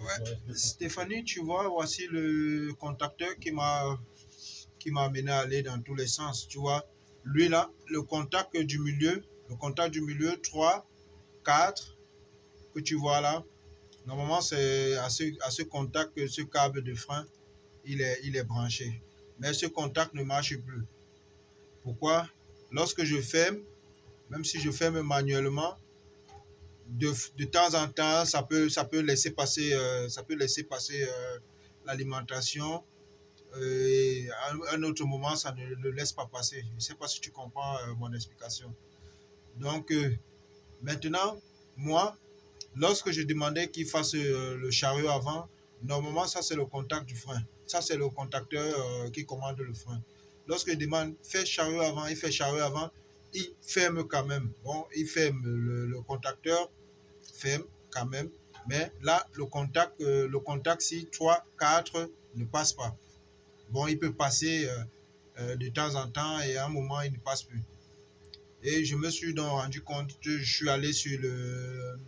Ouais. Stéphanie, tu vois, voici le contacteur qui m'a amené à aller dans tous les sens. Tu vois, lui là, le contact du milieu 3, 4 que tu vois là. Normalement, c'est à ce contact que ce câble de frein, il est branché. Mais ce contact ne marche plus. Pourquoi? Lorsque je ferme, même si je ferme manuellement, de temps en temps, ça peut laisser passer, l'alimentation. Et à un autre moment, ça ne le laisse pas passer. Je ne sais pas si tu comprends mon explication. Donc, maintenant, moi, lorsque je demandais qu'il fasse le chariot avant, normalement, ça, c'est le contact du frein. Ça, c'est le contacteur qui commande le frein. Lorsque je demande, fais chariot avant, il fait chariot avant, il ferme quand même. Bon, il ferme le contacteur, ferme quand même. Mais là, le contact, si 3, 4 ne passe pas. Bon, il peut passer de temps en temps et à un moment, il ne passe plus. Et je me suis donc rendu compte que je suis allé sur le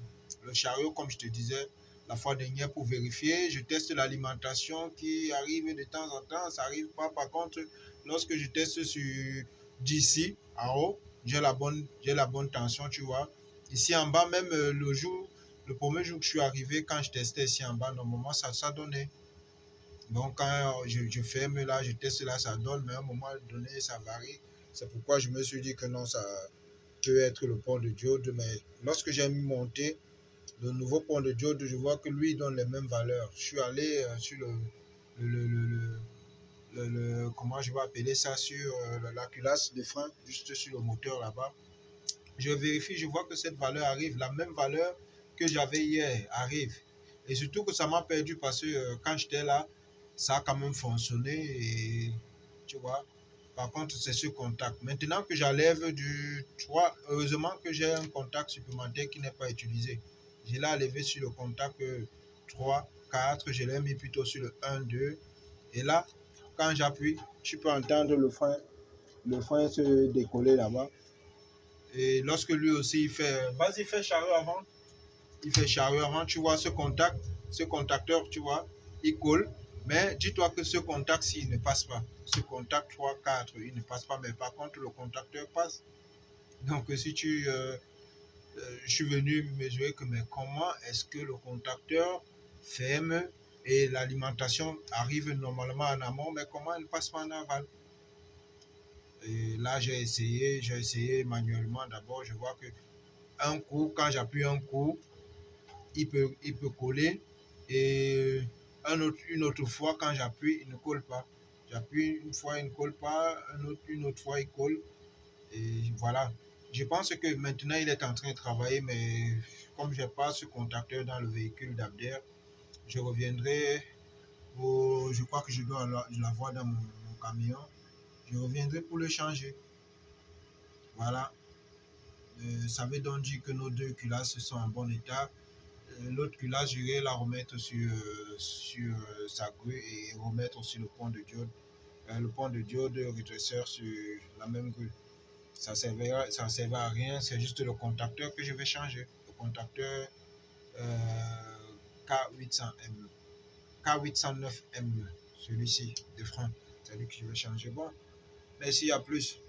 chariot, comme je te disais la fois dernière, pour vérifier. Je teste l'alimentation qui arrive de temps en temps, ça n'arrive pas. Par contre, lorsque je teste sur d'ici, en haut, j'ai la bonne tension, tu vois. Ici en bas, même le premier jour que je suis arrivé, quand je testais ici en bas, normalement, ça donnait. Donc, quand je ferme là, je teste là, ça donne, mais à un moment donné, ça varie. C'est pourquoi je me suis dit que non, ça peut être le pont de diode. Mais lorsque j'ai monté le nouveau pont de diode, je vois que lui donne les mêmes valeurs. Je suis allé sur le, le, comment je vais appeler ça, sur la culasse de frein, juste sur le moteur là-bas. Je vérifie, je vois que cette valeur arrive, la même valeur que j'avais hier arrive. Et surtout que ça m'a perdu parce que quand j'étais là, ça a quand même fonctionné. Et tu vois, par contre, c'est ce contact. Maintenant que j'enlève du 3, heureusement que j'ai un contact supplémentaire qui n'est pas utilisé. Je l'ai enlevé sur le contact 3, 4, je l'ai mis plutôt sur le 1, 2. Et là, quand j'appuie, tu peux entendre le frein se décoller là-bas. Et lorsque lui aussi, il fait, vas-y, fais chariot avant. Il fait chariot avant, tu vois, ce contacteur, tu vois, il colle. Mais dis-toi que ce contact-ci ne passe pas. Ce contact 3, 4, il ne passe pas. Mais par contre, le contacteur passe. Donc, si je suis venu mesurer que, mais comment est-ce que le contacteur ferme et l'alimentation arrive normalement en amont, mais comment elle ne passe pas en aval? Et là, j'ai essayé manuellement d'abord. Je vois que un coup, quand j'appuie un coup, il peut coller. Et une autre fois, quand j'appuie, il ne colle pas. J'appuie une fois, il ne colle pas. Une autre fois, il colle. Et voilà. Je pense que maintenant, il est en train de travailler, mais comme je n'ai pas ce contacteur dans le véhicule d'Abder, je reviendrai. Je crois que je dois l'avoir dans mon camion. Je reviendrai pour le changer. Voilà. Ça veut donc dire que nos deux culasses sont en bon état. L'autre culasse, je vais la remettre sur sa grue et remettre sur le pont de diode. Le pont de diode rétréceur sur la même grue. Ça ne servait à rien, c'est juste le contacteur que je vais changer. Le contacteur K800M. K809M, celui-ci de frein. C'est lui que je vais changer. Bon, merci, à plus.